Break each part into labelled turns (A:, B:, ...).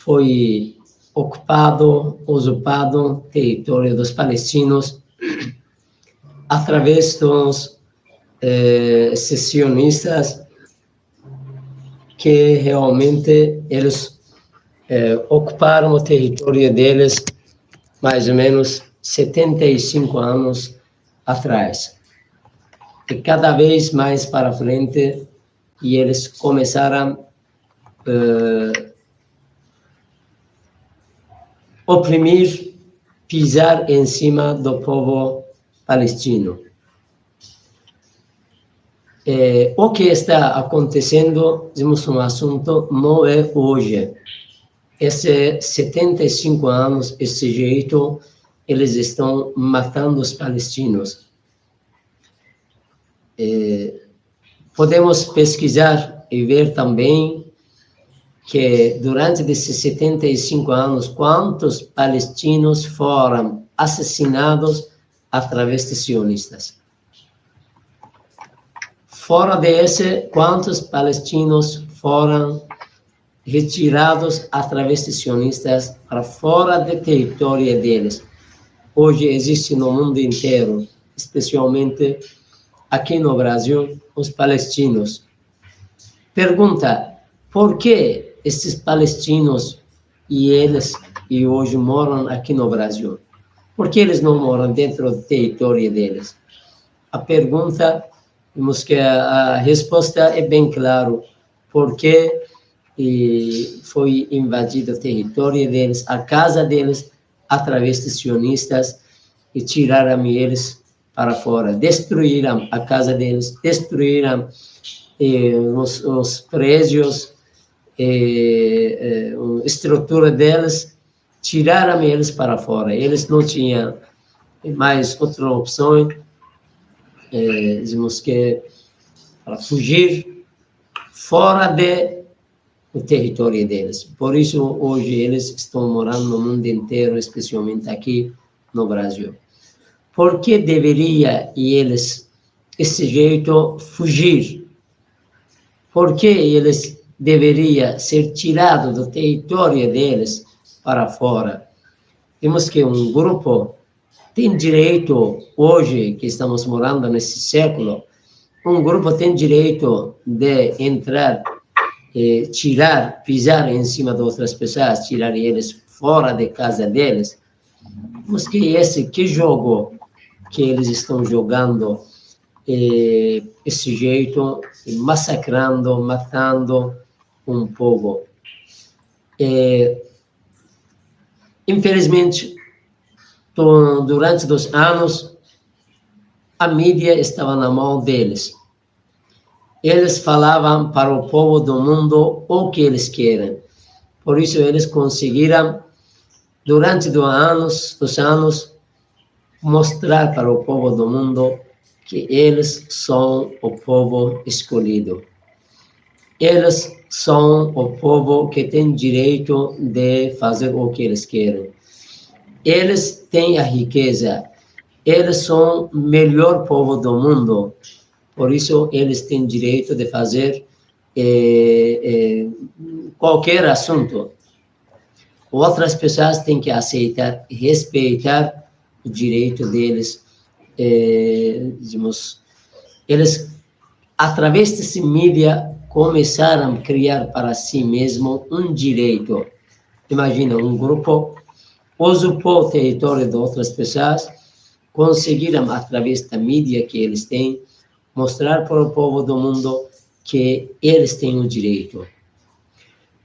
A: foi ocupado, usurpado território dos palestinos através dos secessionistas, que realmente eles ocuparam o território deles mais ou menos 75 anos atrás. E cada vez mais para frente, e eles começaram a oprimir, pisar em cima do povo palestino. O que está acontecendo, temos um assunto, não é hoje. Esses 75 anos, esse jeito, eles estão matando os palestinos. Podemos pesquisar e ver também que durante esses 75 anos, quantos palestinos foram assassinados através de sionistas. Fora desse, quantos palestinos foram retirados através de sionistas para fora do território deles. Hoje existe no mundo inteiro, especialmente aqui no Brasil, os palestinos. Pergunta, por que esses palestinos e hoje moram aqui no Brasil? Por que eles não moram dentro do território deles? A pergunta, temos que a resposta é bem clara, porque foi invadido o território deles, a casa deles, através de sionistas, e tiraram eles para fora, destruíram a casa deles, destruíram os prédios, a estrutura deles, tiraram eles para fora. Eles não tinham mais outra opção, dizemos que para fugir fora do território deles. Por isso, hoje, eles estão morando no mundo inteiro, especialmente aqui no Brasil. Por que deveria eles, esse jeito, fugir? Por que eles deveriam ser tirados do território deles para fora? Temos que um grupo tem direito, hoje, que estamos morando nesse século, um grupo tem direito de entrar, tirar, pisar em cima de outras pessoas, tirar eles fora de casa deles. Mas que jogo que eles estão jogando, esse jeito, massacrando, matando um povo. Infelizmente, durante os anos, a mídia estava na mão deles. Eles falavam para o povo do mundo o que eles querem. Por isso, eles conseguiram, durante os anos, mostrar para o povo do mundo que eles são o povo escolhido. Eles são o povo que tem direito de fazer o que eles querem. Eles têm a riqueza. Eles são o melhor povo do mundo. Por isso, eles têm direito de fazer qualquer assunto. Outras pessoas têm que aceitar e respeitar o direito deles. Eles, através dessa mídia, começaram a criar para si mesmo um direito. Imagina, um grupo usurpou o território de outras pessoas, conseguiram, através da mídia que eles têm, mostrar para o povo do mundo que eles têm o direito.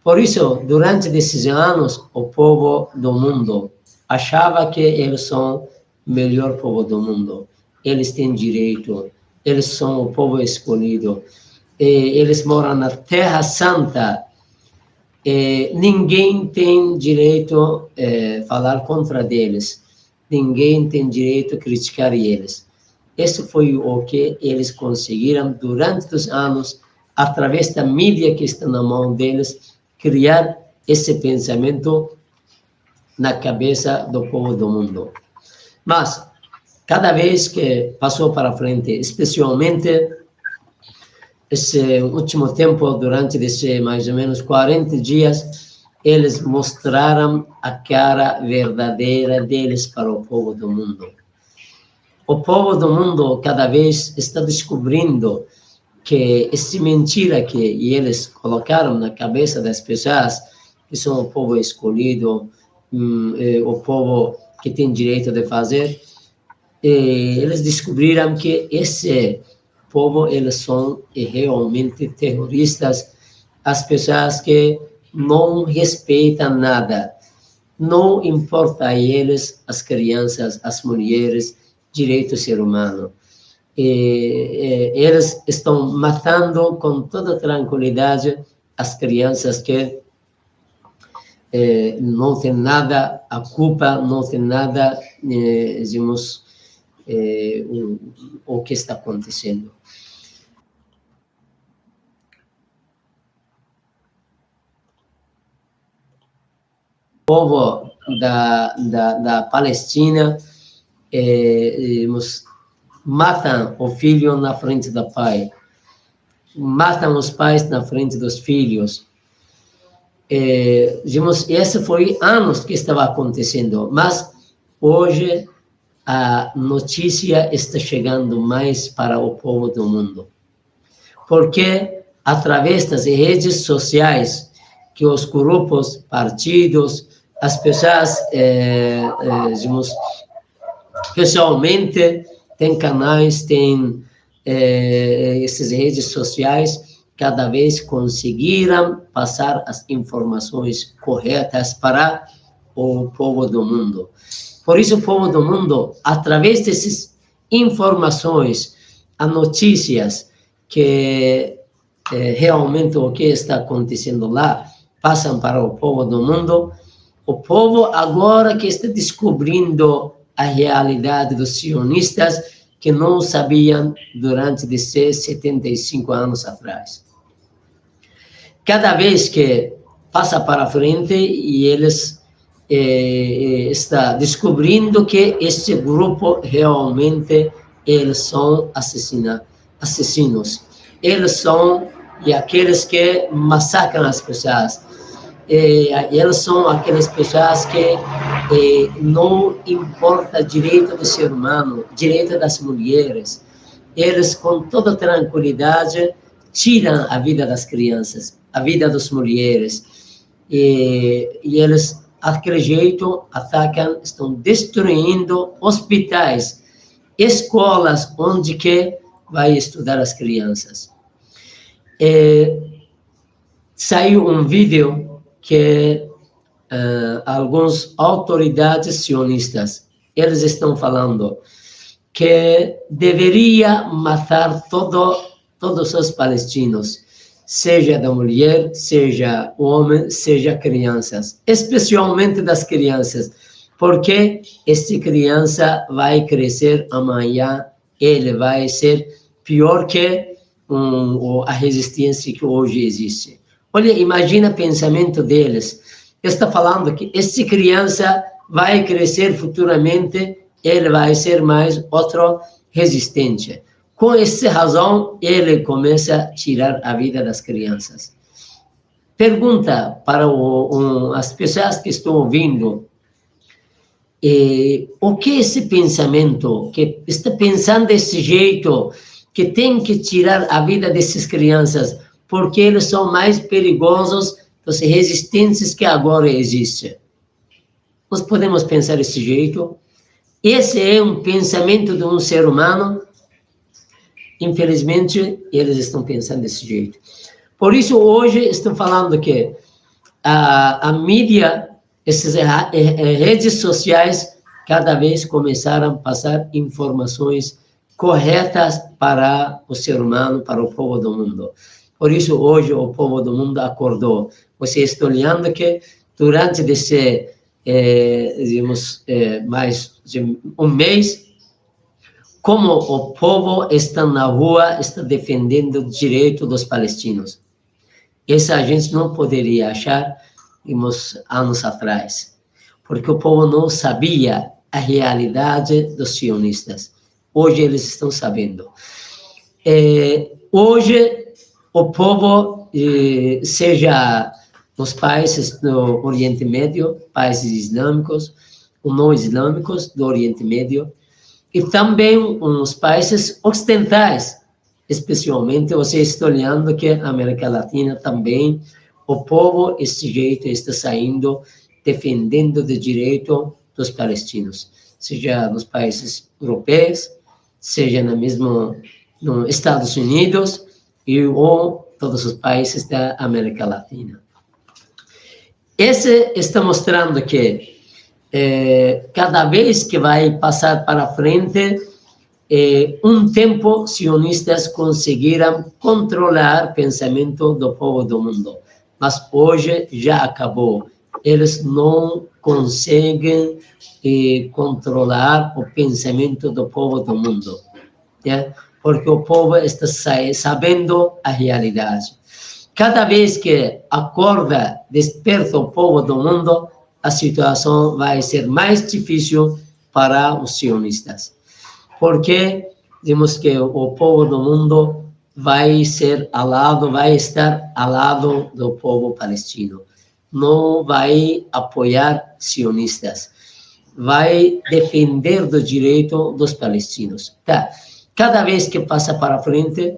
A: Por isso, durante esses anos, o povo do mundo achava que eles são o melhor povo do mundo. Eles têm direito, eles são o povo escolhido. Eles moram na Terra Santa. Ninguém tem direito a falar contra eles. Ninguém tem direito a criticar eles. Esse foi o que eles conseguiram durante os anos, através da mídia que está na mão deles, criar esse pensamento na cabeça do povo do mundo. Mas, cada vez que passou para frente, especialmente esse último tempo, durante esse mais ou menos 40 dias, eles mostraram a cara verdadeira deles para o povo do mundo. O povo do mundo cada vez está descobrindo que essa mentira que eles colocaram na cabeça das pessoas, que são o povo escolhido, o povo que tem direito de fazer, eles descobriram que esse povo, eles são realmente terroristas, as pessoas que não respeitam nada, não importa a eles, as crianças, as mulheres, direito do ser humano. Eles estão matando com toda tranquilidade as crianças que não tem nada, a culpa não tem nada, digamos, o que está acontecendo. O povo da Palestina, digamos, matam o filho na frente do pai, matam os pais na frente dos filhos. Digamos, esse foi anos que estava acontecendo, mas hoje a notícia está chegando mais para o povo do mundo, porque através das redes sociais, que os grupos, partidos, as pessoas, digamos, pessoalmente, tem canais, tem essas redes sociais, cada vez conseguiram passar as informações corretas para o povo do mundo. Por isso, o povo do mundo, através dessas informações, as notícias que realmente o que está acontecendo lá, passam para o povo do mundo. O povo agora que está descobrindo a realidade dos sionistas, que não sabiam durante 75 anos atrás. Cada vez que passa para frente, e eles estão descobrindo que este grupo realmente eles são assassinos. Eles são aqueles que massacram as pessoas. Eles são aquelas pessoas que não importa direito do ser humano, direito das mulheres. Eles, com toda tranquilidade, tiram a vida das crianças, a vida das mulheres. E eles, daquele jeito, atacam, estão destruindo hospitais, escolas onde que vai estudar as crianças. Saiu um vídeo que algumas autoridades sionistas, eles estão falando que deveria matar todos os palestinos, seja da mulher, seja homem, seja crianças, especialmente das crianças, porque esta criança vai crescer amanhã, ele vai ser pior que a resistência que hoje existe. Olha, imagina o pensamento deles. Está falando que essa criança vai crescer futuramente, ele vai ser mais outro resistente. Com essa razão, ele começa a tirar a vida das crianças. Pergunta para as pessoas que estão ouvindo, o que é esse pensamento, que está pensando desse jeito, que tem que tirar a vida dessas crianças, porque eles são mais perigosos das resistências que agora existem. Nós podemos pensar desse jeito. Esse é um pensamento de um ser humano. Infelizmente, eles estão pensando desse jeito. Por isso, hoje, estou falando que a mídia, essas redes sociais, cada vez começaram a passar informações corretas para o ser humano, para o povo do mundo. Por isso, hoje, o povo do mundo acordou. Você está olhando que, durante esse, digamos, mais de um mês, como o povo está na rua, está defendendo o direito dos palestinos. Essa a gente não poderia achar, digamos, anos atrás, porque o povo não sabia a realidade dos sionistas. Hoje eles estão sabendo. Hoje, o povo, seja nos países do Oriente Médio, países islâmicos ou não islâmicos do Oriente Médio, e também nos países ocidentais, especialmente você está olhando que a América Latina também, o povo, esse jeito, está saindo, defendendo o direito dos palestinos, seja nos países europeus, seja nos Estados Unidos, ou todos os países da América Latina. Esse está mostrando que cada vez que vai passar para frente, tempo sionistas conseguiram controlar o pensamento do povo do mundo, mas hoje já acabou. Eles não conseguem controlar o pensamento do povo do mundo, né? Porque o povo está sabendo a realidade. Cada vez que acorda, desperta o povo do mundo, a situação vai ser mais difícil para os sionistas. Porque temos que o povo do mundo vai estar ao lado do povo palestino. Não vai apoiar sionistas. Vai defender do direito dos palestinos. Tá. Cada vez que passa para frente,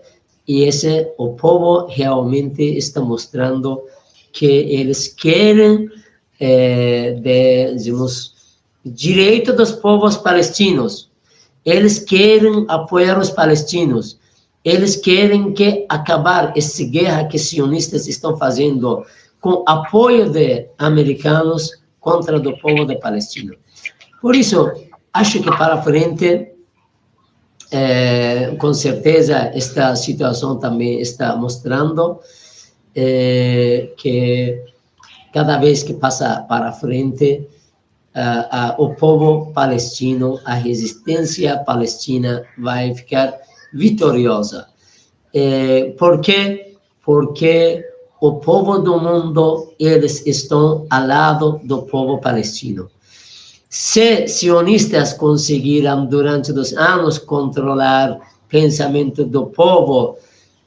A: o povo realmente está mostrando que eles querem direito dos povos palestinos. Eles querem apoiar os palestinos. Eles querem acabar essa guerra que os sionistas estão fazendo com apoio de americanos contra o povo de Palestina. Por isso, acho que para frente, com certeza, esta situação também está mostrando que cada vez que passa para frente, o povo palestino, a resistência palestina vai ficar vitoriosa. Por quê? Porque o povo do mundo, eles estão ao lado do povo palestino. Se sionistas conseguiram, durante os anos, controlar o pensamento do povo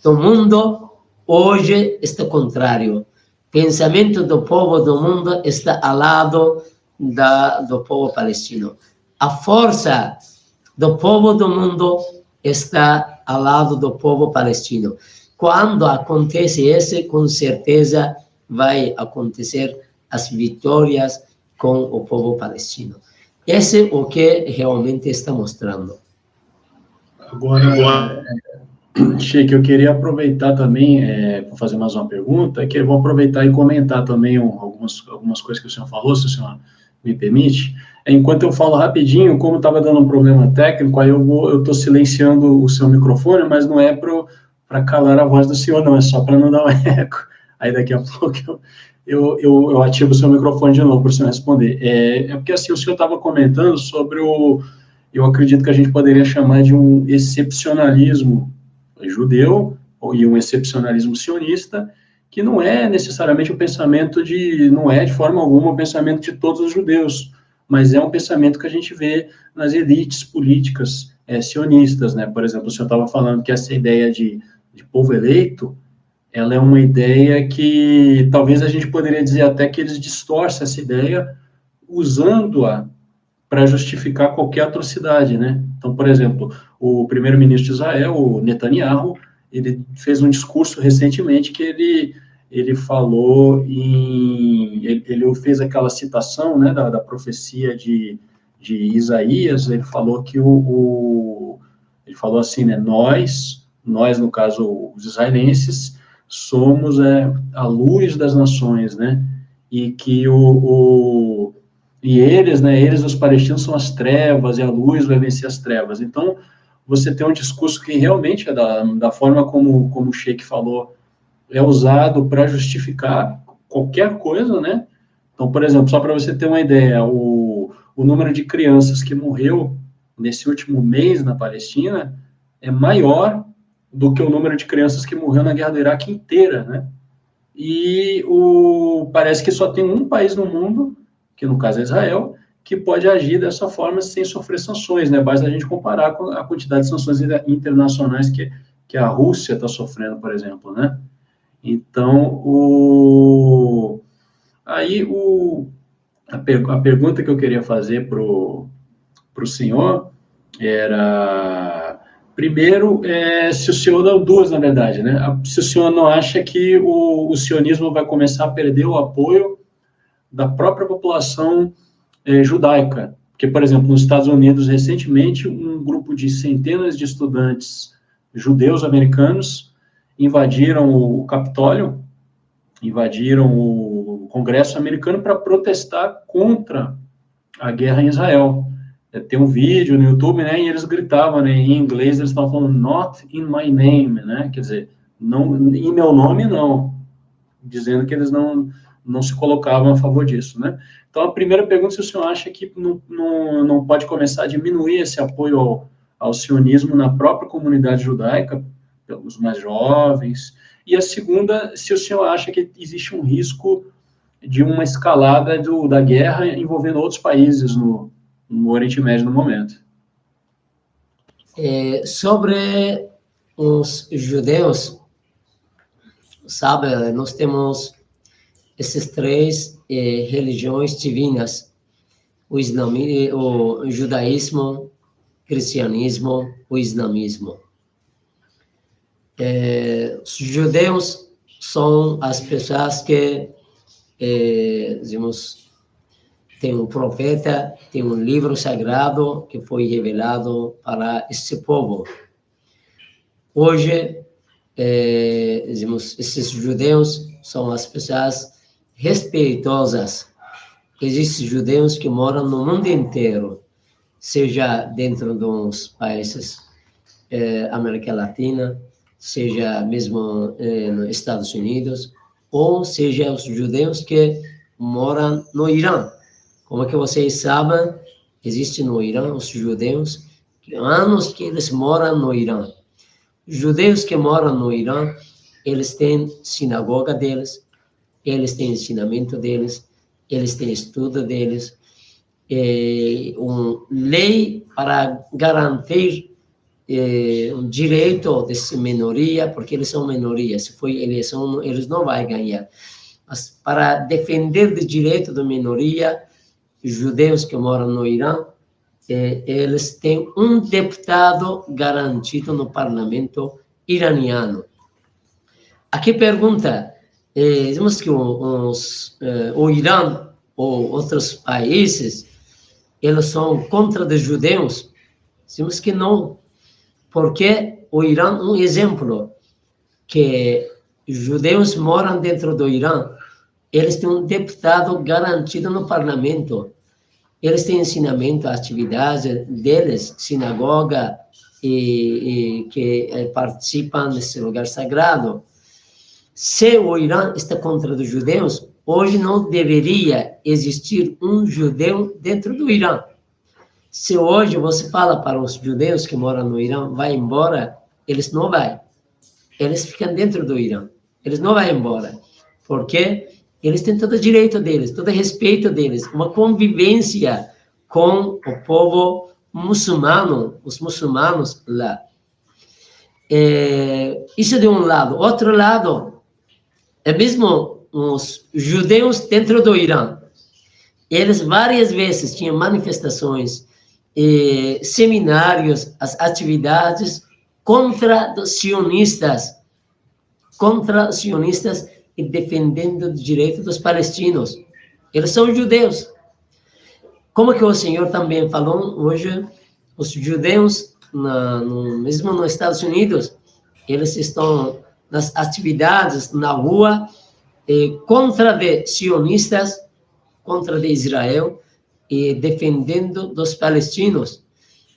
A: do mundo, hoje está contrário. O pensamento do povo do mundo está ao lado do povo palestino. A força do povo do mundo está ao lado do povo palestino. Quando acontece isso, com certeza vai acontecer as vitórias com o povo palestino. Esse é o que realmente está mostrando.
B: Agora, Sheik, eu queria aproveitar também para fazer mais uma pergunta, que eu vou aproveitar e comentar também algumas coisas que o senhor falou, se o senhor me permite. Enquanto eu falo rapidinho, como estava dando um problema técnico, aí eu estou silenciando o seu microfone, mas não é para calar a voz do senhor, não, é só para não dar um eco. Aí daqui a pouco eu ativo o seu microfone de novo para o senhor responder. É porque assim, o senhor estava comentando sobre eu acredito que a gente poderia chamar de um excepcionalismo judeu e um excepcionalismo sionista, que não é necessariamente o pensamento não é de forma alguma o pensamento de todos os judeus, mas é um pensamento que a gente vê nas elites políticas sionistas, né? Por exemplo, o senhor estava falando que essa ideia de povo eleito, ela é uma ideia que talvez a gente poderia dizer até que eles distorcem essa ideia usando-a para justificar qualquer atrocidade, né? Então, por exemplo, o primeiro-ministro de Israel, o Netanyahu, ele fez um discurso recentemente que ele falou ele fez aquela citação, né, da profecia de Isaías. Ele falou que ele falou assim, né, nós no caso os israelenses, somos a luz das nações, né, e que e eles, né, os palestinos são as trevas, e a luz vai vencer as trevas. Então, você tem um discurso que realmente é da forma como o Sheik falou, é usado para justificar qualquer coisa, né? Então, por exemplo, só para você ter uma ideia, o número de crianças que morreu nesse último mês na Palestina é maior do que o número de crianças que morreu na guerra do Iraque inteira, né? E parece que só tem um país no mundo, que no caso é Israel, que pode agir dessa forma sem sofrer sanções, né? Basta a gente comparar com a quantidade de sanções internacionais que a Rússia está sofrendo, por exemplo, né? Então, Aí, a pergunta que eu queria fazer para o senhor era, primeiro, se o senhor, não, duas, na verdade, né? Se o senhor não acha que o sionismo vai começar a perder o apoio da própria população judaica. Porque, por exemplo, nos Estados Unidos, recentemente, um grupo de centenas de estudantes judeus americanos invadiram o Capitólio, invadiram o Congresso americano para protestar contra a guerra em Israel. Tem um vídeo no YouTube, né, e eles gritavam, né, em inglês, eles estavam falando, not in my name, né, quer dizer, não, em meu nome, não, dizendo que eles não se colocavam a favor disso, né. Então, a primeira pergunta, se o senhor acha que não pode começar a diminuir esse apoio ao sionismo na própria comunidade judaica, pelos mais jovens, e a segunda, se o senhor acha que existe um risco de uma escalada da guerra envolvendo outros países no Oriente Médio no momento.
A: Sobre os judeus, sabe, nós temos essas três religiões divinas, o judaísmo, o cristianismo, o islamismo. Os judeus são as pessoas que, digamos, tem um profeta, tem um livro sagrado que foi revelado para esse povo. Hoje, digamos, esses judeus são as pessoas respeitosas. Existem judeus que moram no mundo inteiro, seja dentro dos países América Latina, seja mesmo nos Estados Unidos, ou seja os judeus que moram no Irã. Como é que vocês sabem, existe no Irã os judeus, que há anos que eles moram no Irã. Os judeus que moram no Irã, eles têm sinagoga deles, eles têm ensinamento deles, eles têm estudo deles, uma lei para garantir um direito dessa minoria, porque eles são minoria, se for eleição, eles não vão ganhar. Mas para defender o direito da minoria, os judeus que moram no Irã, eles têm um deputado garantido no parlamento iraniano. Aqui pergunta, dizemos que o Irã ou outros países, eles são contra os judeus? Dizemos que não, porque o Irã, um exemplo, que os judeus moram dentro do Irã, eles têm um deputado garantido no parlamento. Eles têm ensinamento, atividades deles, sinagoga, que participam desse lugar sagrado. Se o Irã está contra os judeus, hoje não deveria existir um judeu dentro do Irã. Se hoje você fala para os judeus que moram no Irã, vai embora, eles não vão. Eles ficam dentro do Irã. Eles não vão embora. Porque eles têm todo o direito deles, todo o respeito deles, uma convivência com o povo muçulmano, os muçulmanos lá. Isso de um lado. Outro lado, mesmo os judeus dentro do Irã, eles várias vezes tinham manifestações, seminários, as atividades contra os sionistas e defendendo o direito dos palestinos. Eles são judeus. Como que o Senhor também falou, hoje, os judeus, mesmo nos Estados Unidos, eles estão nas atividades na rua contra os sionistas, contra de Israel, e defendendo dos palestinos.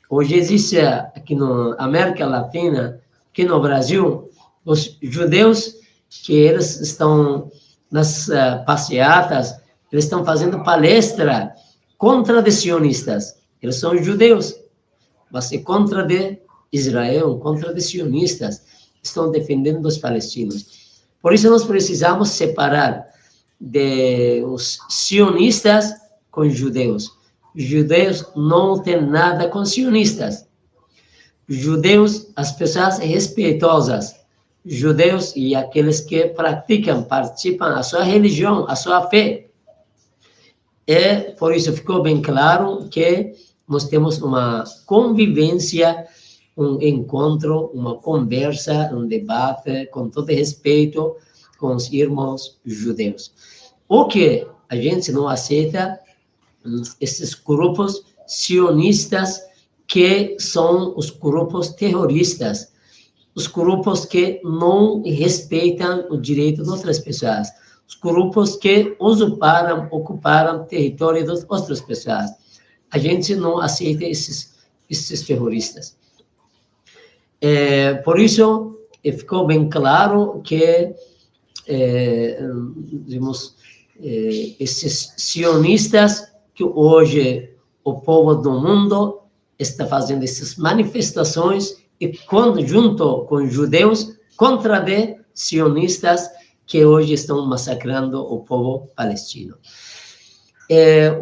A: Hoje existe aqui na América Latina, aqui no Brasil, os judeus que eles estão nas passeatas, eles estão fazendo palestra contra os sionistas. Eles são judeus, mas é contra de Israel, contra os sionistas. Estão defendendo os palestinos. Por isso nós precisamos separar os sionistas com os judeus. Os judeus não têm nada com sionistas. Os judeus, as pessoas respeitosas, judeus e aqueles que praticam, participam da sua religião, a sua fé, por isso ficou bem claro que nós temos uma convivência, um encontro, uma conversa, um debate, com todo respeito, com os irmãos judeus. O que a gente não aceita, esses grupos sionistas, que são os grupos terroristas, os grupos que não respeitam o direito de outras pessoas, os grupos que ocuparam território das outras pessoas. A gente não aceita esses terroristas. Por isso, ficou bem claro que esses sionistas, que hoje o povo do mundo está fazendo essas manifestações, e junto com judeus, contra de sionistas que hoje estão massacrando o povo palestino.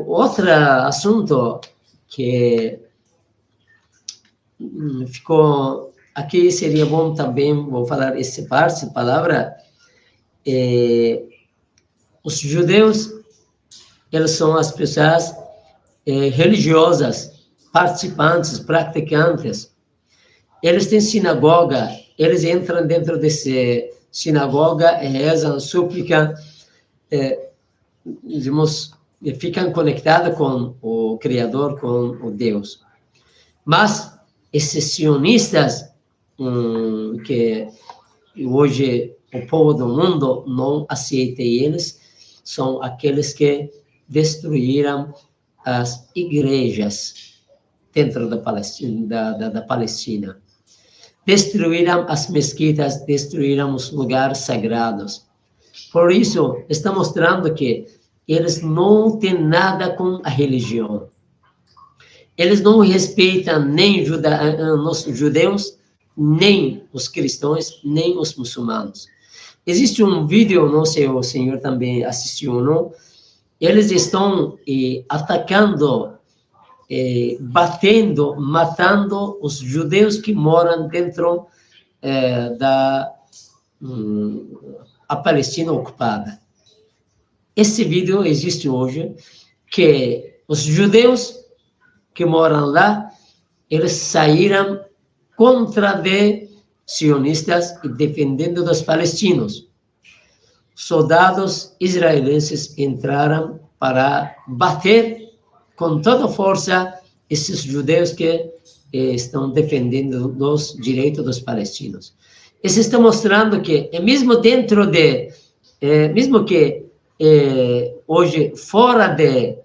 A: Outro assunto que ficou aqui, seria bom também, vou falar essa palavra, os judeus, eles são as pessoas religiosas, participantes, praticantes. Eles têm sinagoga, eles entram dentro dessa sinagoga, rezam, suplicam, ficam conectados com o Criador, com o Deus. Mas esses sionistas, que hoje o povo do mundo não aceita eles, são aqueles que destruíram as igrejas dentro da Palestina. Destruíram as mesquitas, destruíram os lugares sagrados. Por isso, está mostrando que eles não têm nada com a religião. Eles não respeitam nem os judeus, nem os cristãos, nem os muçulmanos. Existe um vídeo, não sei se o senhor também assistiu ou não, eles estão atacando, batendo, matando os judeus que moram dentro da Palestina ocupada. Esse vídeo existe hoje, que os judeus que moram lá, eles saíram contra de sionistas e defendendo dos palestinos. Soldados israelenses entraram para bater com toda força esses judeus que estão defendendo os direitos dos palestinos. Isso está mostrando que, mesmo dentro mesmo que hoje, fora de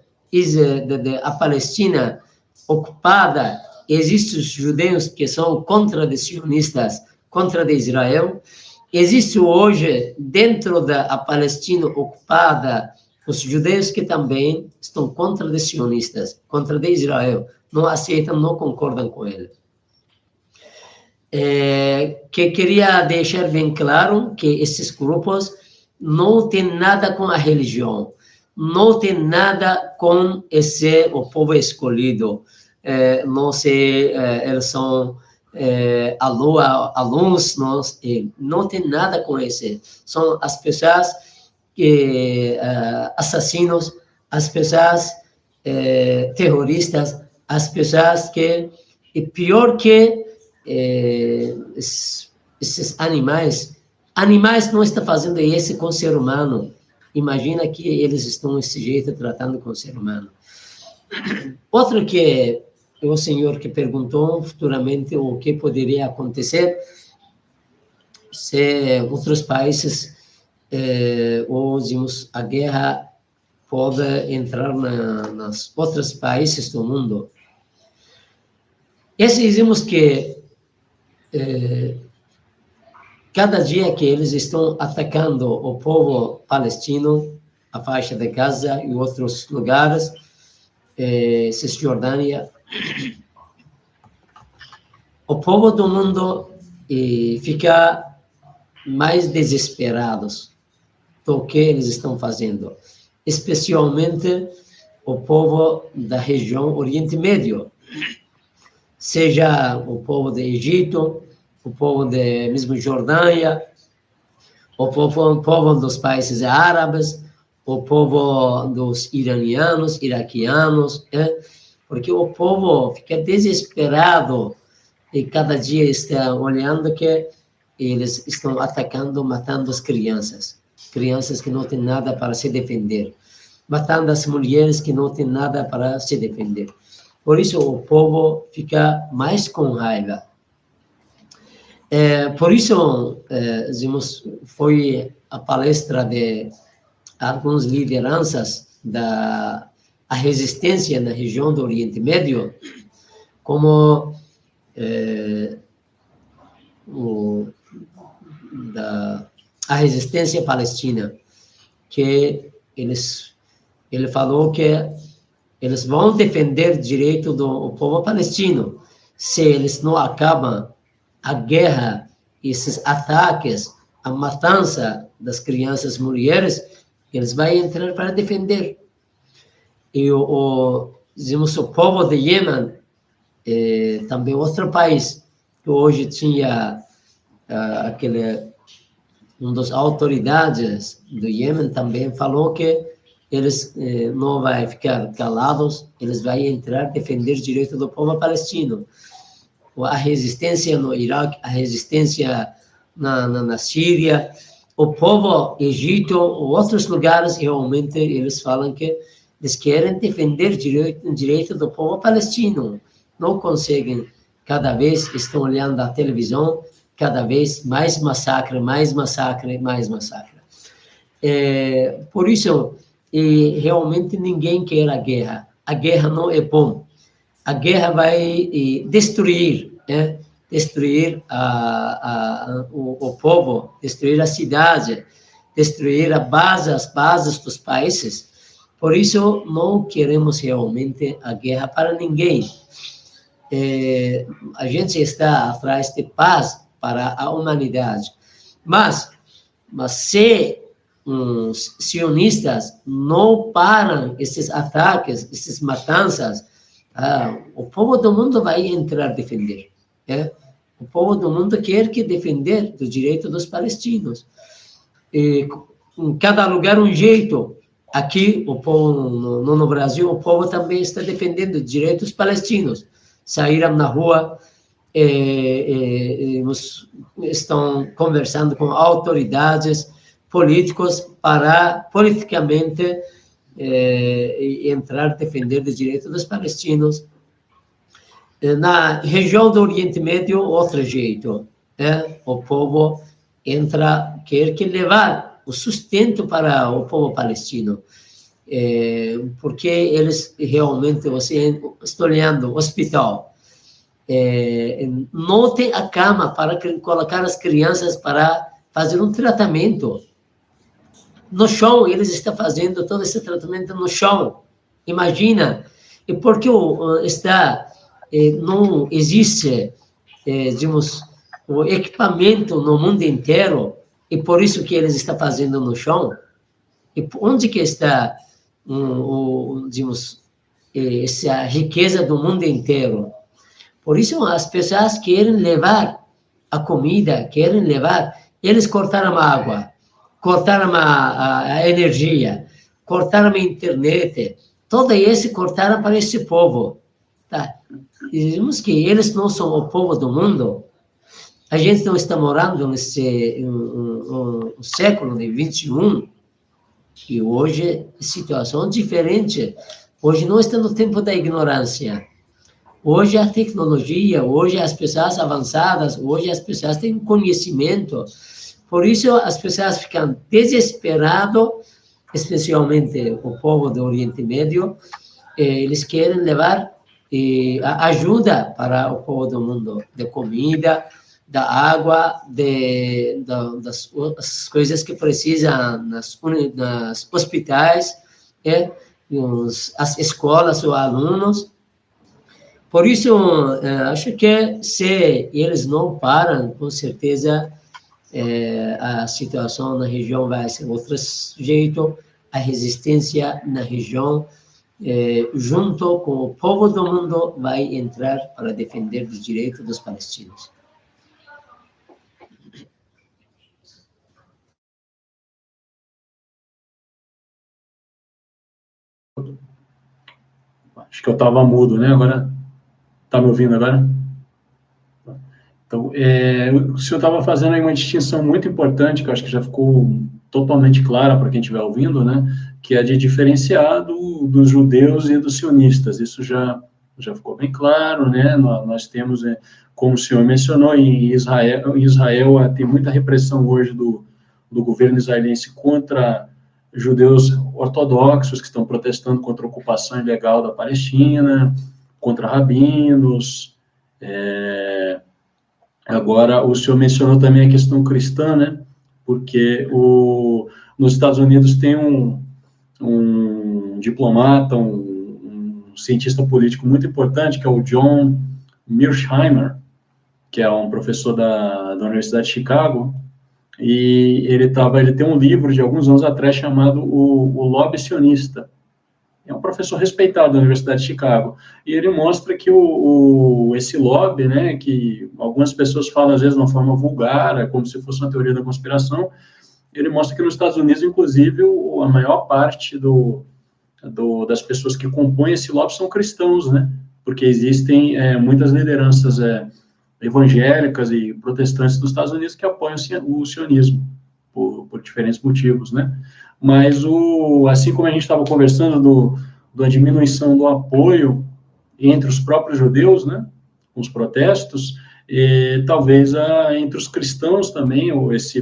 A: a Palestina ocupada, existem os judeus que são contra os sionistas, contra de Israel. Existe hoje, dentro da Palestina ocupada, os judeus que também estão contra os sionistas, contra de Israel, não aceitam, não concordam com ele. Que queria deixar bem claro que esses grupos não têm nada com a religião, não tem nada com o povo escolhido. Não sei, eles são alunos, não tem nada com isso. São as pessoas que assassinos, as pessoas terroristas, as pessoas que, e pior que esses animais não estão fazendo isso com o ser humano. Imagina que eles estão desse jeito tratando com o ser humano. Outro que o senhor que perguntou futuramente o que poderia acontecer se outros países, ou digamos, a guerra pode entrar nos outros países do mundo. Dizemos que cada dia que eles estão atacando o povo palestino, a faixa de Gaza e outros lugares, Cisjordânia, o povo do mundo fica mais desesperados do que eles estão fazendo, especialmente o povo da região Oriente Médio, seja o povo do Egito, o povo mesmo Jordânia, o povo dos países árabes, o povo dos iranianos, iraquianos, porque o povo fica desesperado e cada dia está olhando que eles estão atacando, matando as crianças que não têm nada para se defender, matando as mulheres que não têm nada para se defender. Por isso o povo fica mais com raiva. Por isso, foi a palestra de algumas lideranças da a resistência na região do Oriente Médio, como a resistência palestina, que ele falou que eles vão defender o direito do povo palestino se eles não acabam a guerra, esses ataques, a matança das crianças e mulheres, eles vão entrar para defender. E o povo de Iêmen, também outro país, que hoje tinha uma das autoridades do Iêmen também falou que eles não vão ficar calados, eles vão entrar defender o direito do povo palestino. A resistência no Iraque, a resistência na Síria, o povo Egito, outros lugares, realmente eles falam que eles querem defender o direito do povo palestino. Não conseguem, cada vez estão olhando a televisão, cada vez mais massacre, mais massacre, mais massacre. Por isso, realmente ninguém quer a guerra. A guerra não é bom. A guerra vai destruir, destruir o povo, destruir a cidade, destruir as bases dos países. Por isso, não queremos realmente a guerra para ninguém. A gente está atrás de paz para a humanidade. Mas se os sionistas não param esses ataques, essas matanças, o povo do mundo vai entrar a defender. O povo do mundo quer que defender do direito dos palestinos. Em cada lugar um jeito. Aqui, o povo, no Brasil, o povo também está defendendo os direitos palestinos. Saíram na rua, estão conversando com autoridades políticos para, politicamente, entrar a defender os direitos dos palestinos. Na região do Oriente Médio, outro jeito. O povo quer que levar o sustento para o povo palestino. Porque eles realmente, você está olhando o hospital, não tem a cama para colocar as crianças para fazer um tratamento. No chão, eles estão fazendo todo esse tratamento no chão. Imagina, e porque não existe, digamos, o equipamento no mundo inteiro, e por isso que eles estão fazendo no chão. E onde que está, digamos, essa riqueza do mundo inteiro? Por isso as pessoas querem levar a comida, querem levar. Eles cortaram a água, cortaram a energia, cortaram a internet, todo esse cortaram para esse povo. Tá? Dizemos que eles não são o povo do mundo. A gente não está morando nesse século de 21, e hoje a situação é diferente. Hoje não está no tempo da ignorância. Hoje a tecnologia, hoje as pessoas avançadas, hoje as pessoas têm conhecimento. Por isso as pessoas ficam desesperadas, especialmente o povo do Oriente Médio. Eles querem levar ajuda para o povo do mundo, de comida, da água, das coisas que precisam nas hospitais, as escolas, os alunos. Por isso, acho que se eles não param, com certeza a situação na região vai ser outro jeito, a resistência na região, junto com o povo do mundo, vai entrar para defender os direitos dos palestinos.
B: Acho que eu estava mudo, né? Agora, está me ouvindo agora? Então, o senhor estava fazendo aí uma distinção muito importante, que eu acho que já ficou totalmente clara para quem estiver ouvindo, né? Que é de diferenciar dos judeus e dos sionistas. Isso já ficou bem claro, né? Nós temos, como o senhor mencionou, em Israel tem muita repressão hoje do governo israelense contra judeus ortodoxos que estão protestando contra a ocupação ilegal da Palestina, contra rabinos. Agora, o senhor mencionou também a questão cristã, né? Porque nos Estados Unidos tem um diplomata, um cientista político muito importante, que é o John Mearsheimer, que é um professor da Universidade de Chicago, e ele tem um livro de alguns anos atrás chamado O Lobby Sionista. É um professor respeitado da Universidade de Chicago, e ele mostra que esse lobby, né, que algumas pessoas falam às vezes de uma forma vulgar, como se fosse uma teoria da conspiração, ele mostra que nos Estados Unidos, inclusive, a maior parte das pessoas que compõem esse lobby são cristãos, né, porque existem muitas lideranças evangélicas e protestantes dos Estados Unidos que apoiam o sionismo, por diferentes motivos, né? Mas, assim como a gente estava conversando da diminuição do apoio entre os próprios judeus, né, com os protestos, talvez entre os cristãos também,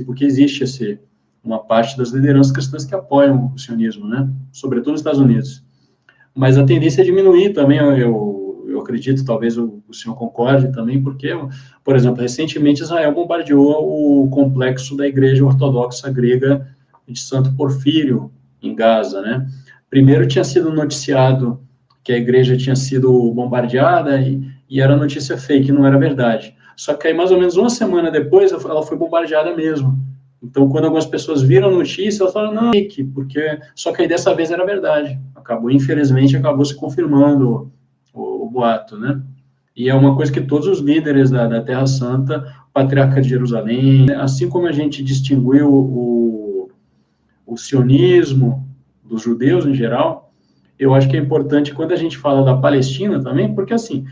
B: porque existe uma parte das lideranças cristãs que apoiam o sionismo, né, sobretudo nos Estados Unidos. Mas a tendência é diminuir também, eu acredito, talvez o senhor concorde também, porque, por exemplo, recentemente Israel bombardeou o complexo da Igreja Ortodoxa Grega de Santo Porfírio, em Gaza, né? Primeiro tinha sido noticiado que a igreja tinha sido bombardeada e era notícia fake, não era verdade. Só que aí, mais ou menos uma semana depois, ela foi bombardeada mesmo. Então, quando algumas pessoas viram a notícia, elas falaram, não, é fake, só que aí dessa vez era verdade. Infelizmente, acabou se confirmando o boato, né? E é uma coisa que todos os líderes da Terra Santa, o Patriarca de Jerusalém, assim como a gente distinguiu o sionismo dos judeus em geral, eu acho que é importante quando a gente fala da Palestina também, porque assim,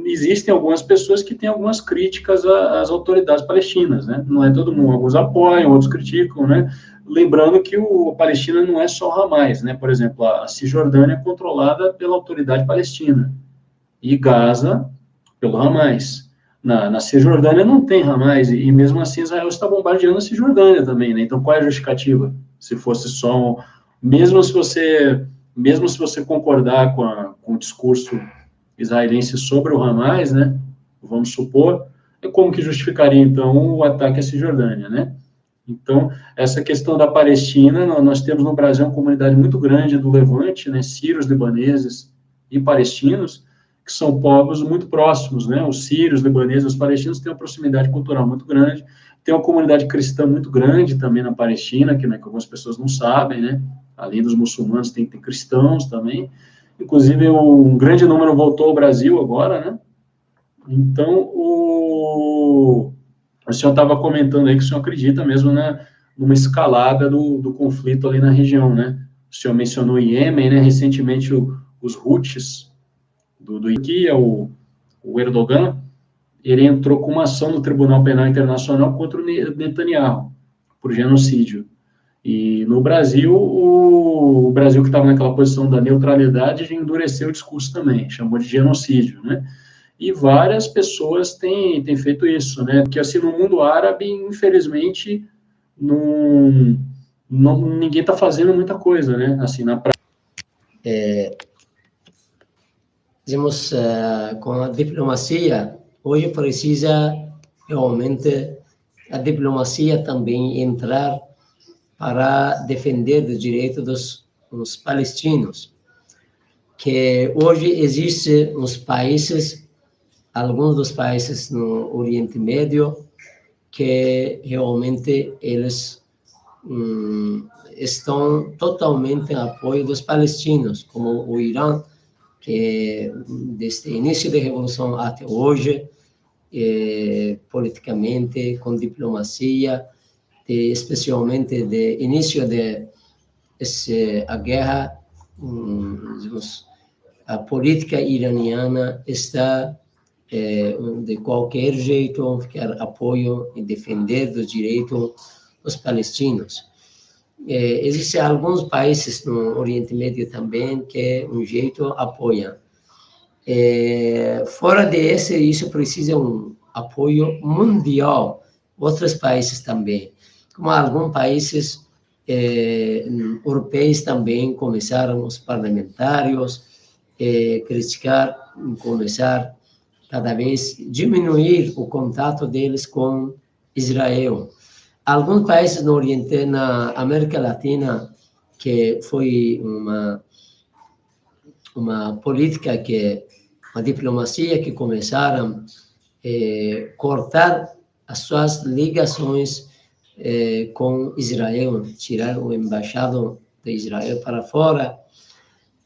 B: existem algumas pessoas que têm algumas críticas às autoridades palestinas, né? Não é todo mundo, alguns apoiam, outros criticam, né? Lembrando que a Palestina não é só Hamas, né? Por exemplo, a Cisjordânia é controlada pela autoridade palestina e Gaza pelo Hamas. Na Cisjordânia não tem Hamas, e mesmo assim Israel está bombardeando a Cisjordânia também, né? Então, qual é a justificativa? Se fosse só... Mesmo se você concordar com o discurso israelense sobre o Hamas, né? Vamos supor, como que justificaria, então, o ataque à Cisjordânia, né? Então, essa questão da Palestina, nós temos no Brasil uma comunidade muito grande do Levante, né? Sírios, libaneses e palestinos, que são povos muito próximos, né? Os sírios, libaneses e os palestinos têm uma proximidade cultural muito grande, tem uma comunidade cristã muito grande também na Palestina, que algumas pessoas não sabem, né? Além dos muçulmanos, tem cristãos também. Inclusive, um grande número voltou ao Brasil agora, né? Então, o senhor estava comentando aí que o senhor acredita mesmo numa escalada do conflito ali na região, né? O senhor mencionou Iêmen, né? Recentemente, os Houthis, que é o Erdogan, ele entrou com uma ação no Tribunal Penal Internacional contra o Netanyahu, por genocídio. E no Brasil, o Brasil que estava naquela posição da neutralidade, endureceu o discurso também, chamou de genocídio, né? E várias pessoas têm feito isso, né? Porque, assim, no mundo árabe, infelizmente, ninguém está fazendo muita coisa, né? Assim, na prática.
A: Dizemos, com a diplomacia, hoje precisa realmente a diplomacia também entrar para defender os direitos dos palestinos, que hoje existem nos países, alguns dos países no Oriente Médio, que realmente eles estão totalmente em apoio dos palestinos, como o Irã, que desde o início da Revolução até hoje, politicamente, com diplomacia, especialmente do início a guerra a política iraniana está, de qualquer jeito, quer apoio e defender dos direitos dos palestinos. Existem alguns países no Oriente Médio também que, um jeito, apoiam. Fora desse, isso precisa um apoio mundial, outros países também, como alguns países europeus também começaram, os parlamentários, criticar, começar cada vez diminuir o contato deles com Israel. Alguns países no Oriente, na América Latina, que foi uma política, uma diplomacia que começaram a cortar as suas ligações com Israel, tirar o embaixado de Israel para fora.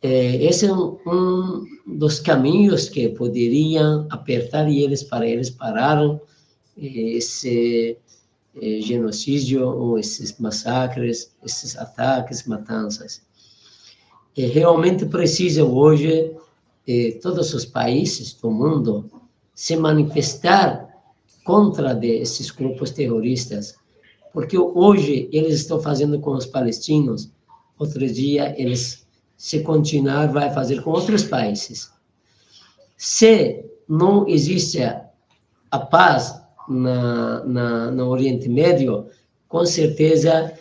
A: Esse é um dos caminhos que poderiam apertar eles pararam esse genocídio, ou esses massacres, esses ataques, matanças. Realmente precisa hoje todos os países do mundo se manifestar contra esses grupos terroristas, porque hoje eles estão fazendo com os palestinos, outro dia eles, se continuar, vai fazer com outros países. Se não existe a paz no Oriente Médio, com certeza,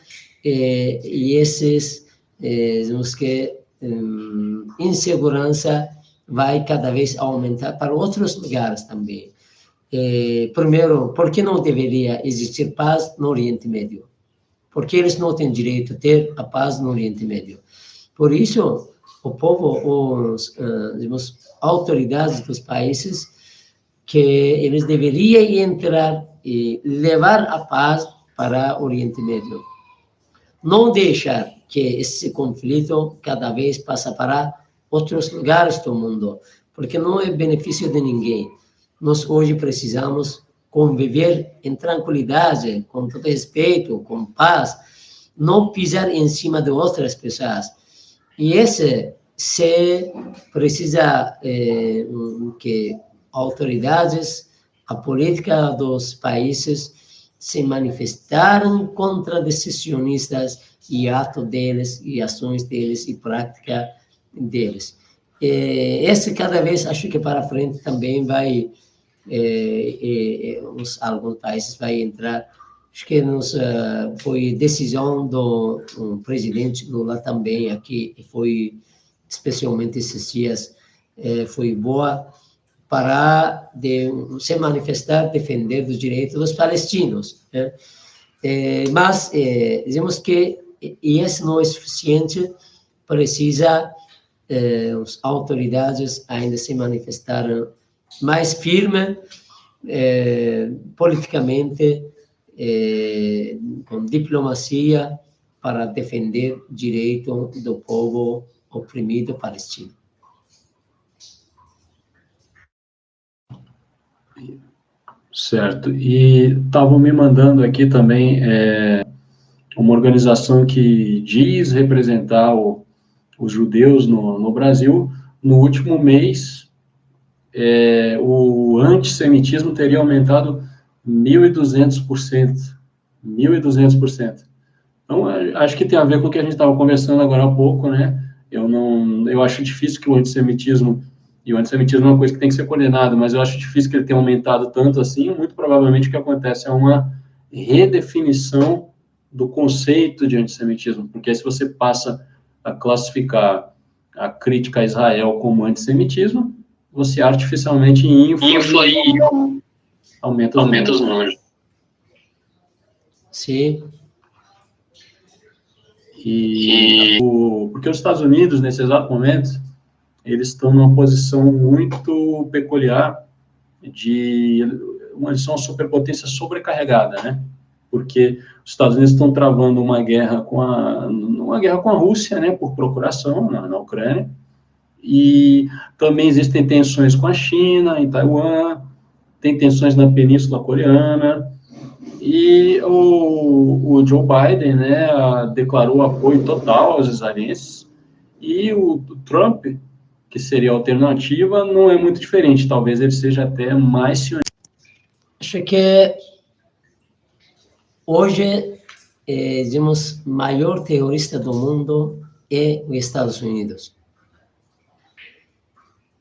A: insegurança vai cada vez aumentar para outros lugares também. Primeiro, por que não deveria existir paz no Oriente Médio? Porque eles não têm direito a ter a paz no Oriente Médio. Por isso, o povo, as autoridades dos países, que eles deveriam entrar e levar a paz para o Oriente Médio. Não deixar que esse conflito cada vez passe para outros lugares do mundo, porque não é benefício de ninguém. Nós hoje precisamos conviver em tranquilidade, com todo respeito, com paz, não pisar em cima de outras pessoas. E se precisa que autoridades, a política dos países se manifestaram contra esses sionistas e atos deles, e ações deles, e prática deles. Esse cada vez, acho que para frente também vai, alguns países vai entrar, acho que foi decisão do presidente Lula também aqui, foi especialmente esses dias, foi boa, para se manifestar, defender os direitos dos palestinos. Né? Mas, dizemos que isso não é suficiente, precisa as autoridades ainda se manifestarem mais firme, politicamente, com diplomacia, para defender o direito do povo oprimido palestino.
B: Certo. E estavam me mandando aqui também uma organização que diz representar os judeus no Brasil. No último mês, o antissemitismo teria aumentado 1.200%. 1.200%. Então, acho que tem a ver com o que a gente estava conversando agora há pouco, né? Eu acho difícil que o antissemitismo, e o antissemitismo é uma coisa que tem que ser condenado, mas eu acho difícil que ele tenha aumentado tanto assim. Muito provavelmente o que acontece é uma redefinição do conceito de antissemitismo, porque aí se você passa a classificar a crítica a Israel como antissemitismo, você artificialmente infla e aumenta os números.
A: Sim.
B: Porque os Estados Unidos, nesse exato momento, eles estão numa posição muito peculiar eles são uma superpotência sobrecarregada, né? Porque os Estados Unidos estão travando uma guerra com a Rússia, né, por procuração na Ucrânia, e também existem tensões com a China, em Taiwan, tem tensões na Península Coreana, e o Joe Biden, né, declarou apoio total aos israelenses, E o Trump, que seria a alternativa, não é muito diferente. Talvez ele seja até mais sionista.
A: Acho que hoje, digamos, maior terrorista do mundo é os Estados Unidos.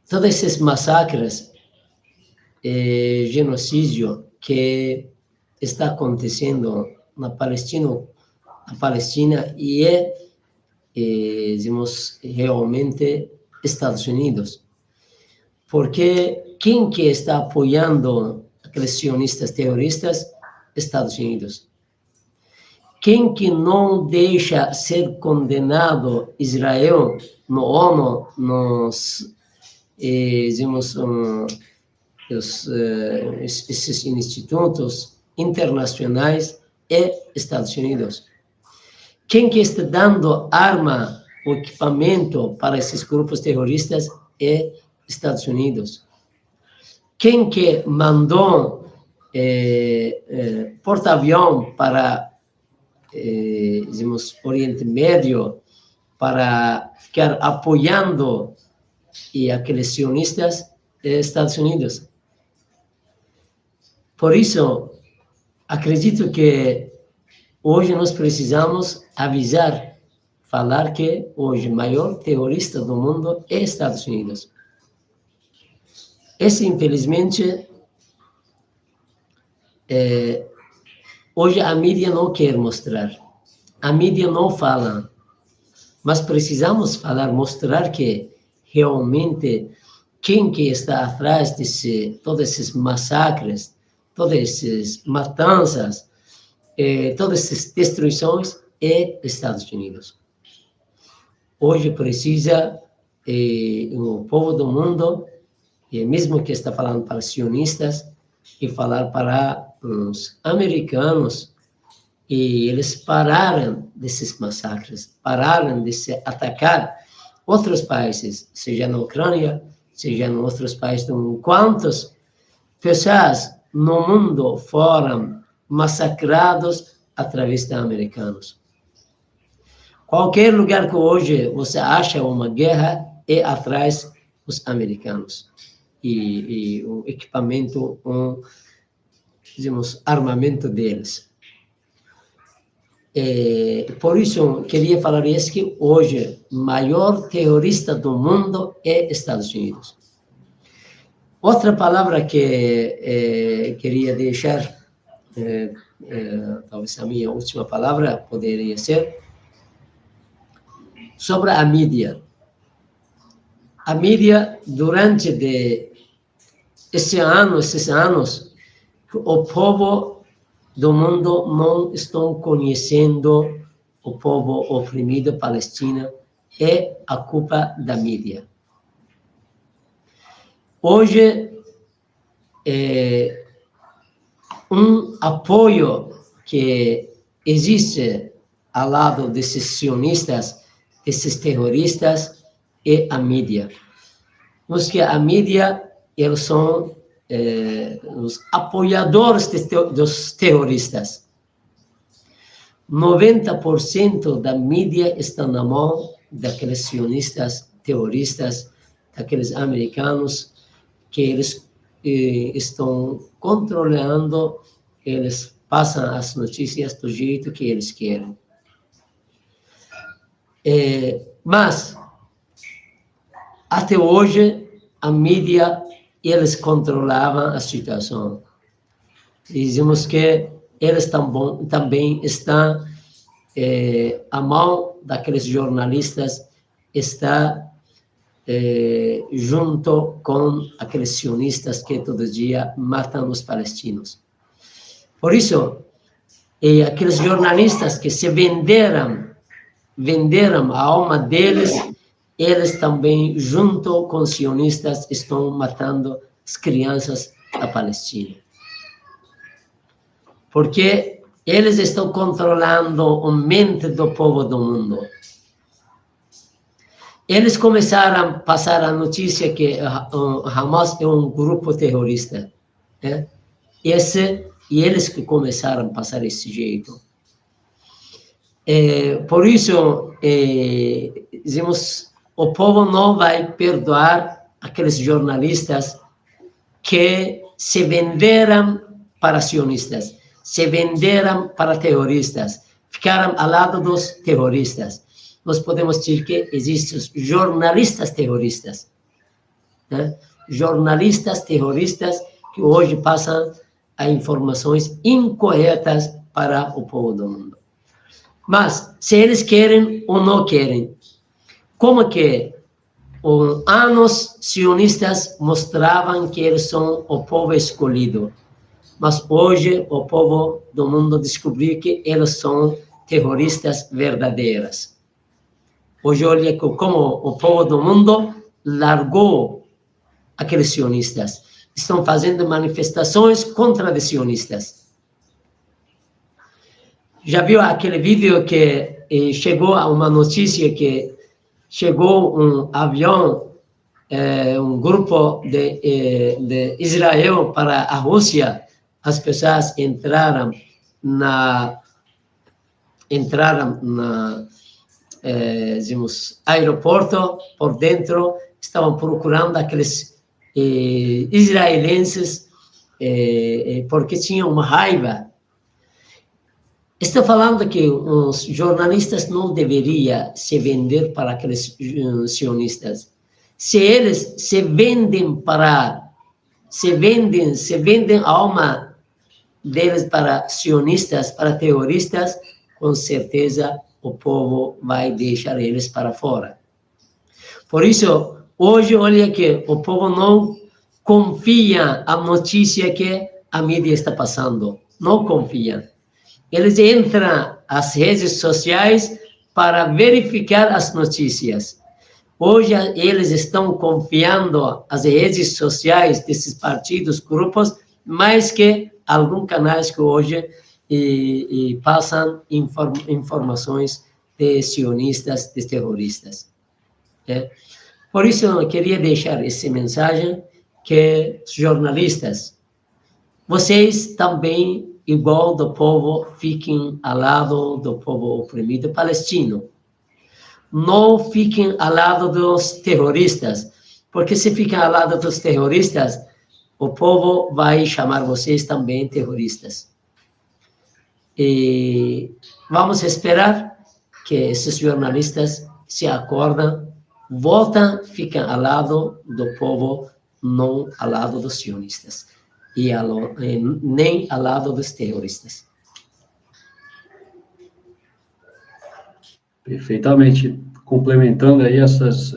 A: Todos esses massacres, genocídio que está acontecendo na Palestina e digamos, realmente Estados Unidos. Porque quem que está apoiando aqueles sionistas terroristas? Estados Unidos. Quem que não deixa ser condenado Israel no ONU, nos, digamos, esses institutos internacionais é Estados Unidos. Quem que está dando arma ou equipamento para esses grupos terroristas é Estados Unidos. Quem que mandou porta-avião para, digamos, Oriente Médio para ficar apoiando aqueles sionistas é Estados Unidos. Por isso, acredito que hoje nós precisamos avisar, falar que hoje o maior terrorista do mundo é Estados Unidos. Esse, infelizmente, hoje a mídia não quer mostrar. A mídia não fala. Mas precisamos falar, mostrar que realmente quem que está atrás de todos esses massacres, todas essas matanças, todas essas destruições é Estados Unidos. Hoje precisa o povo do mundo, mesmo que está falando para os sionistas, e falar para os americanos, e eles pararam desses massacres, pararam de se atacar outros países, seja na Ucrânia, seja em outros países do mundo. Quantas pessoas no mundo foram massacrados através de americanos? Qualquer lugar que hoje você acha uma guerra é atrás dos americanos. E o equipamento, digamos, armamento deles. Por isso, queria falar isso, que hoje o maior terrorista do mundo é Estados Unidos. Outra palavra que queria deixar, talvez a minha última palavra poderia ser sobre a mídia. A mídia, durante esses anos, o povo do mundo não estão conhecendo o povo oprimido palestino, é a culpa da mídia. Hoje, um apoio que existe ao lado desses sionistas, desses terroristas, é a mídia. Porque a mídia, eles são os apoiadores dos terroristas. 90% da mídia está na mão daqueles sionistas terroristas, daqueles americanos, que eles estão controlando, eles passam as notícias do jeito que eles querem. Mas, até hoje, a mídia, eles controlavam a situação. Dizemos que eles também estão, a mão daqueles jornalistas está junto com aqueles sionistas que todo dia matam os palestinos. Por isso, aqueles jornalistas que se venderam a alma deles, eles também, junto com os sionistas, estão matando as crianças da Palestina. Porque eles estão controlando a mente do povo do mundo. Eles começaram a passar a notícia que o Hamas é um grupo terrorista. E eles que começaram a passar esse jeito. Por isso, dizemos, o povo não vai perdoar aqueles jornalistas que se venderam para sionistas, se venderam para terroristas, ficaram ao lado dos terroristas. Nós podemos dizer que existem jornalistas terroristas, né? Jornalistas terroristas que hoje passam a informações incorretas para o povo do mundo. Mas, se eles querem ou não querem, como que anos sionistas mostravam que eles são o povo escolhido, mas hoje o povo do mundo descobriu que eles são terroristas verdadeiros. Hoje, olha como o povo do mundo largou aqueles sionistas. Estão fazendo manifestações contra os sionistas. Já viu aquele vídeo que chegou a uma notícia que chegou um avião, um grupo de Israel para a Rússia, as pessoas entraram na digamos, aeroporto, por dentro, estavam procurando aqueles israelenses, porque tinham uma raiva. Estou falando que os jornalistas não deveriam se vender para aqueles sionistas. Se eles se vendem a alma deles para sionistas, para terroristas, com certeza o povo vai deixar eles para fora. Por isso, hoje, olha que o povo não confia na notícia que a mídia está passando. Não confia. Eles entram nas redes sociais para verificar as notícias. Hoje, eles estão confiando nas redes sociais desses partidos, grupos, mais que alguns canais que hoje passam informações de sionistas, de terroristas. Por isso, eu queria deixar essa mensagem que os jornalistas, vocês também, igual do povo, fiquem ao lado do povo oprimido palestino. Não fiquem ao lado dos terroristas, porque se ficar ao lado dos terroristas, o povo vai chamar vocês também terroristas. E vamos esperar que esses jornalistas se acordam, voltam, ficam ao lado do povo, não ao lado dos sionistas, e nem ao lado dos terroristas.
B: Perfeitamente. Complementando aí essas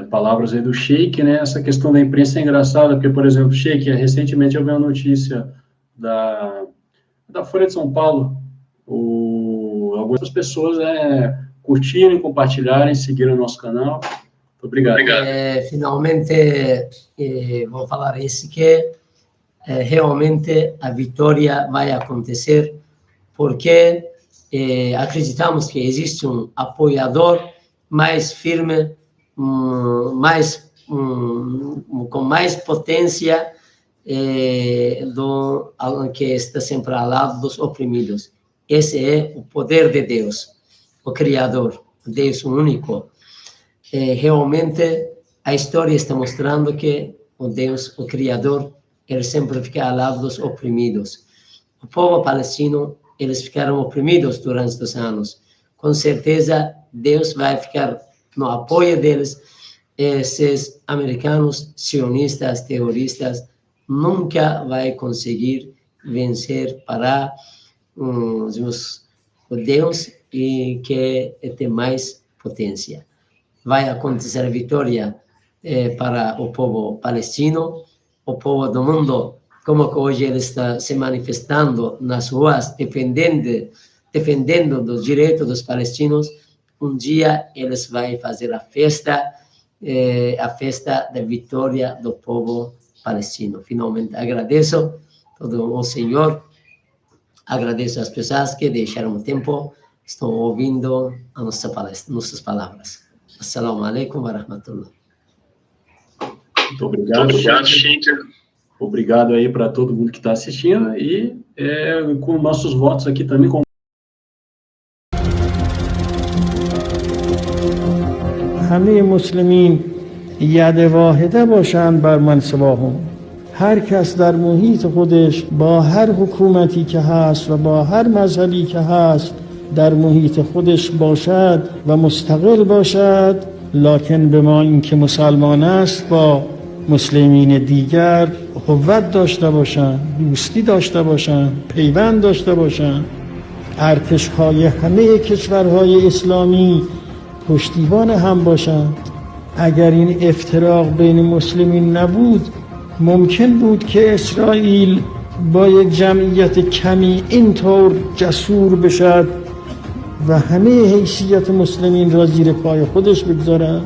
B: palavras aí do Sheik, né? Essa questão da imprensa é engraçada, porque, por exemplo, Sheik, recentemente eu vi uma notícia da Folha de São Paulo, algumas pessoas curtirem, compartilharem, seguiram o nosso canal. Muito obrigado.
A: Finalmente, vou falar isso, que realmente a vitória vai acontecer, porque acreditamos que existe um apoiador mais firme, com mais potência, que está sempre ao lado dos oprimidos. Esse é o poder de Deus, o Criador, Deus único. Realmente, a história está mostrando que o Deus, o Criador, ele sempre fica ao lado dos oprimidos. O povo palestino, eles ficaram oprimidos durante os anos. Com certeza, Deus vai ficar no apoio deles. Esses americanos, sionistas, terroristas, nunca vai conseguir vencer para o Deus e que tem mais potência. Vai acontecer a vitória para o povo palestino, o povo do mundo, como que hoje ele está se manifestando nas ruas, defendendo os direitos dos palestinos. Um dia eles vão fazer a festa da vitória do povo palestino. Finalmente, agradeço todo o Senhor, agradeço às pessoas que deixaram o tempo, estão ouvindo a nossas palavras. Assalamu alaikum wa rahmatullah.
B: Muito obrigado, Sheik. Obrigado aí para todo mundo que está assistindo e com nossos votos aqui também. همه
C: مسلمین ید واحده باشند بر من سواهم. هر کس در محیط خودش با هر حکومتی که هست و با هر مذهبی که هست در محیط خودش باشد و مستقل باشد، لکن به ما این که مسلمان است با مسلمین دیگر قوت داشته باشند، دوستی داشته باشند، پیوند داشته باشند. ارتش‌های همه کشورهای اسلامی پشتیبان هم باشند. اگر این افتراق بین مسلمین نبود، ممکن بود که اسرائیل با یک جمعیت کمی اینطور جسور بشد و همه حیثیت مسلمین را زیر پای خودش بگذارد.